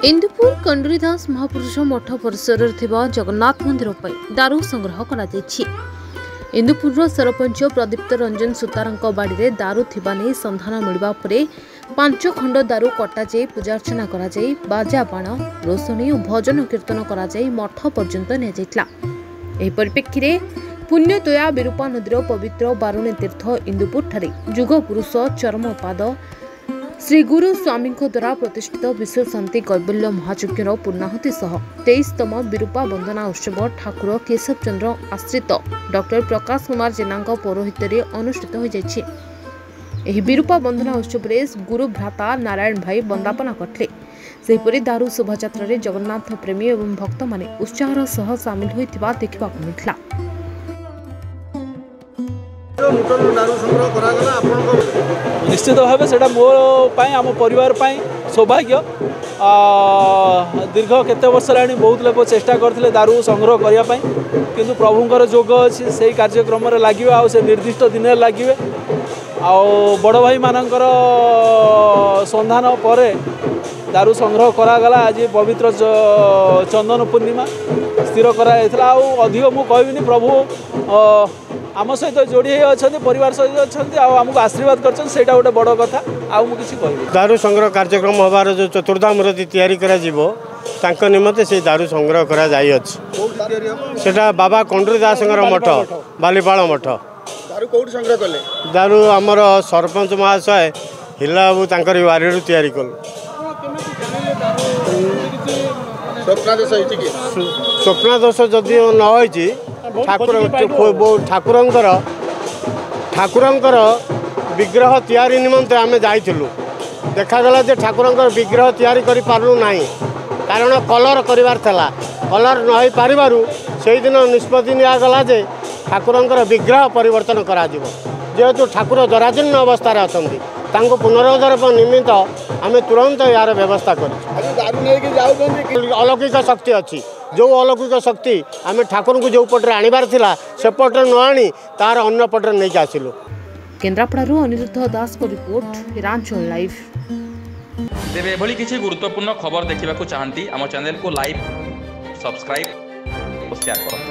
इंदुपुर कंडरीदास महापुरुष मठ परिसर जगन्नाथ मंदिर पर दारू संग्रह करा इंदुपुर सरपंच प्रदीप्त रंजन सुतारंक बाड़ी में दारू थिबा नै संधान मिलवा परे 5 खंड दारू कटाई पूजार्चना करा बाजा बाण रोशनी और भजन कीर्तन करा मठ पर्यंत नि परिप्रेक्षी पुण्यतोया विरूपा नदीर पवित्र बारुणी तीर्थ इंदुपुर ठारे जुग पुरुष चरमपाद श्री गुरु स्वामी द्वारा प्रतिष्ठित विश्व शांति कैबल्य महायज्ञर पूर्णाहुति सह 23तम विरूपा वंदना उत्सव ठाकुर केशव चंद्र आश्रित डॉक्टर प्रकाश कुमार जेना पौरोहित अनुष्ठित हो जाए। विरूपा वंदना उत्सव में गुरु भ्राता नारायण भाई वंदापना करते। सेहीपरि दारू शोभायात्रा जगन्नाथ प्रेमी और भक्त माने उत्साहर सह सामिल होइतिबा देखिबा मिलता। निश्चित भाव से मो आम परिवार सौभाग्य दीर्घ केते वर्ष लाणी बहुत लोग चेष्टा करते दारू संग्रह करने किंतु प्रभुंर जोग अच्छी से कार्यक्रम लगे आ निर्दिष्ट दिन लगे आ बड़ भाई मानकर संधान पर दारू संग्रह करागला। आज पवित्र चंदन पूर्णिमा स्थिर कराइला अधिक मु कहबिनी प्रभु आम सहित जोड़ी अच्छा परिवार सहित अच्छा आमको आशीर्वाद कर गोटे बड़ कथा किसी कह दारू संग्रह कार्यक्रम हबार जो चतुर्धा मूर्ति तैयारी करा निमंते से दारू संग्रह करा सेटा बाबा कंडरीदास मठ बालीपाल मठ दारू आमर सरपंच महाशय हिला बाबू तांकर वारी तैयारी कलु स्वप्न दोष जदि न ठाकुरंकर विग्रह तैयारी निमंते आमे जाइथिलु देखागला जे ठाकुरंकर विग्रह तैयारी करि पारलु नाही कारण कलर करिवार थला कलर नई पारिबारु सेहि दिन निष्पत्ति नियागला जे ठाकुरंकर विग्रह परिवर्तन करा जिवो जेहेतु ठाकुर जराजीर्ण अवस्था अछंती तांको पुनरुद्धार निमित्त आमे तुरंत यार व्यवस्था करी अलौकिक शक्ति अच्छी जो अलौकिक शक्ति आम ठाकुर को जो पटे आनिबार थिला से पटे न आनी तार अन्य पटे नहीं आसिलु। केन्द्रापड़ारू अनिरुद्ध दास को रिपोर्ट रांचल लाइव। तेरे एभली किसी गुरुत्वपूर्ण खबर देखा चाहती आम चैनल को लाइक सब्सक्राइब और शेयर करो।